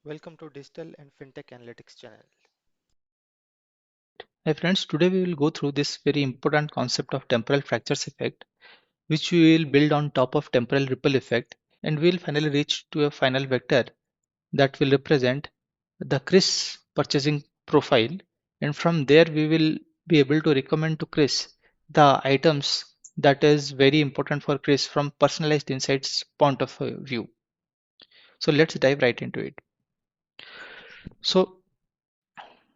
Welcome to Digital and FinTech Analytics channel. Hi friends, today we will go through this very important concept of temporal fractures effect, which we will build on top of temporal ripple effect, and we will finally reach to a final vector that will represent the Chris purchasing profile, and from there we will be able to recommend to Chris the items that is very important for Chris from personalized insights point of view. So let's dive right into it. So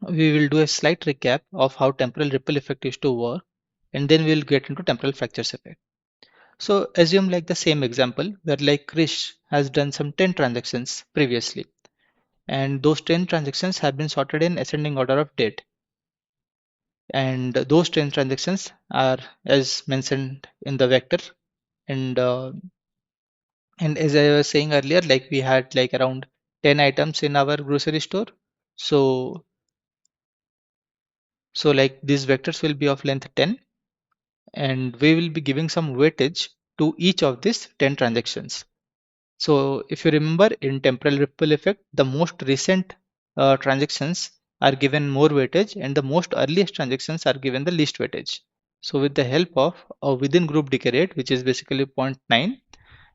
we will do a slight recap of how temporal ripple effect is to work, and then we'll get into temporal fractures effect. So assume like the same example where like Krish has done some 10 transactions previously, and those 10 transactions have been sorted in ascending order of date. And those 10 transactions are as mentioned in the vector. And and as I was saying earlier, like we had like around 10 items in our grocery store. So so like these vectors will be of length 10, and we will be giving some weightage to each of these 10 transactions. So if you remember in temporal ripple effect, the most recent transactions are given more weightage and the most earliest transactions are given the least weightage. So with the help of a within group decay rate, which is basically zero point 0.9,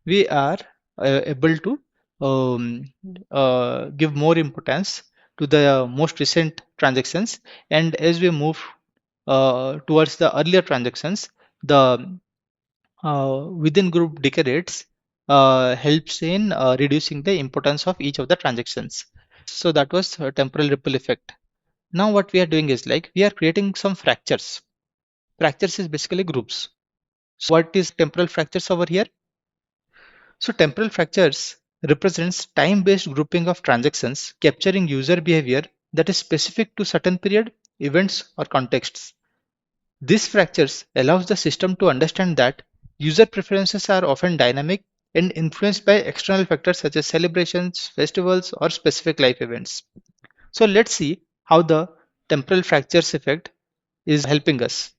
we are able to give more importance to the most recent transactions. And as we move towards the earlier transactions, the within group decay rates helps in reducing the importance of each of the transactions. So that was temporal ripple effect. Now what we are doing is like we are creating some fractures. Fractures is basically groups. So what is temporal fractures over here? So temporal fractures represents time-based grouping of transactions capturing user behavior that is specific to certain period, events or contexts. These fractures allows the system to understand that user preferences are often dynamic and influenced by external factors such as celebrations, festivals, or specific life events. So let's see how the temporal fractures effect is helping us.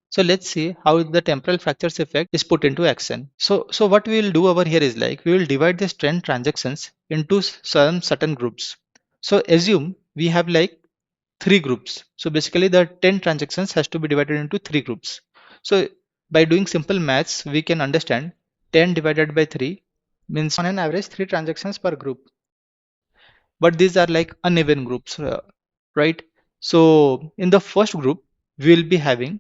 So let's see how the temporal fractures effect is put into action. So what we will do over here is like we will divide these 10 transactions into some certain groups. So assume we have like three groups. So basically the 10 transactions has to be divided into three groups. So by doing simple maths, we can understand 10 divided by 3 means on an average 3 transactions per group. But these are like uneven groups, right? So in the first group, we will be having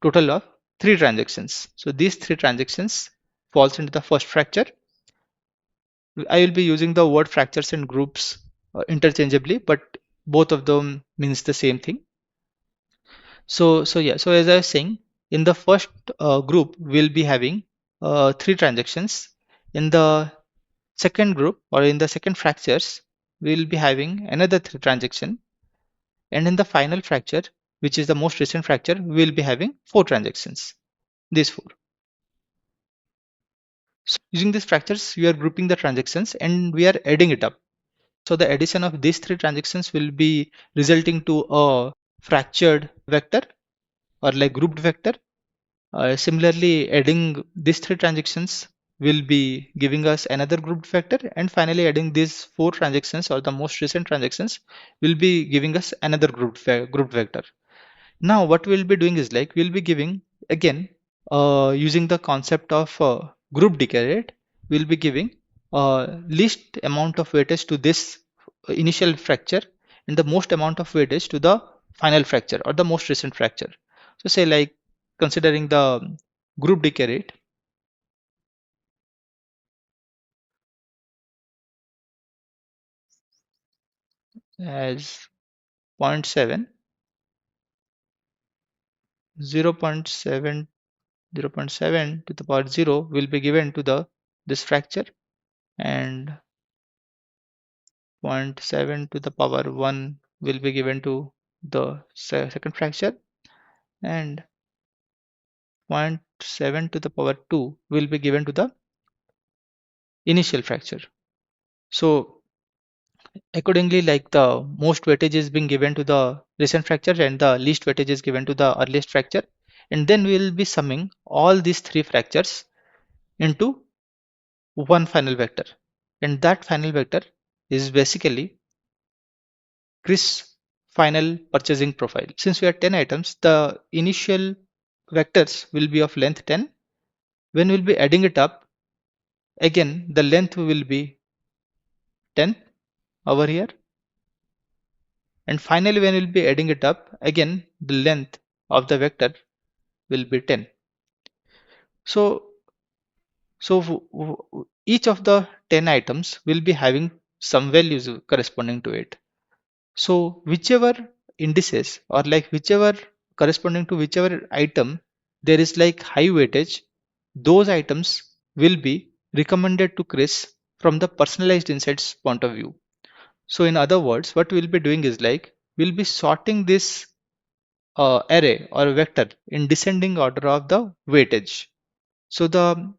total of 3 transactions. So these 3 transactions falls into the first fracture. I will be using the word fractures and groups interchangeably, but both of them means the same thing. So as I was saying, in the first group, we'll be having three transactions. In the second group or in the second fractures, we'll be having another three transaction. And in the final fracture, which is the most recent fracture, we'll be having four transactions. These four. So using these fractures, we are grouping the transactions and we are adding it up. So the addition of these three transactions will be resulting to a fractured vector or like grouped vector. Similarly, adding these three transactions will be giving us another grouped vector, and finally adding these four transactions or the most recent transactions will be giving us another grouped vector. Now what we'll be doing is like we'll be giving again using the concept of group decay rate, we'll be giving least amount of weightage to this initial fracture and the most amount of weightage to the final fracture or the most recent fracture. So say like considering the group decay rate as zero point 0.7, 0.7, 0.7 to the power 0 will be given to the this fracture, and zero point 0.7 to the power 1 will be given to the second fracture, and zero point 0.7 to the power 2 will be given to the initial fracture. So accordingly, like the most weightage is being given to the recent fracture and the least weightage is given to the earliest fracture. And then we will be summing all these three fractures into one final vector. And that final vector is basically Chris' final purchasing profile. Since we have 10 items, the initial vectors will be of length 10. When we'll be adding it up, again the length will be 10 over here, and finally when we'll be adding it up, again the length of the vector will be 10. So each of the 10 items will be having some values corresponding to it. So whichever indices, or like whichever corresponding to whichever item there is like high weightage, those items will be recommended to Chris from the personalized insights point of view. So in other words, what we'll be doing is like we'll be sorting this array or vector in descending order of the weightage. So the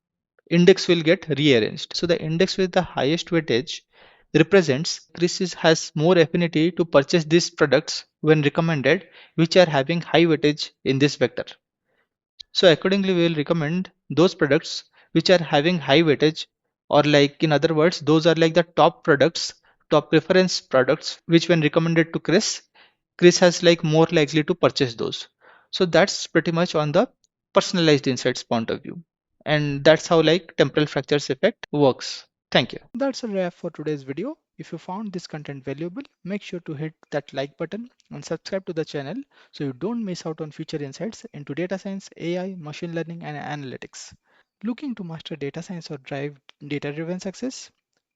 index will get rearranged. So the index with the highest weightage represents Chris has more affinity to purchase these products when recommended, which are having high weightage in this vector. So accordingly, we will recommend those products which are having high weightage, or like in other words, those are like the top products, top preference products, which when recommended to Chris has like more likely to purchase those. So that's pretty much on the personalized insights point of view. And that's how like temporal fractures effect works. Thank you. That's a wrap for today's video. If you found this content valuable, make sure to hit that like button and subscribe to the channel so you don't miss out on future insights into data science, AI, machine learning, and analytics. Looking to master data science or drive data-driven success?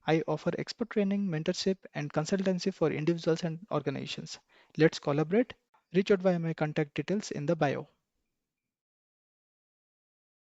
I offer expert training, mentorship, and consultancy for individuals and organizations. Let's collaborate. Reach out via my contact details in the bio.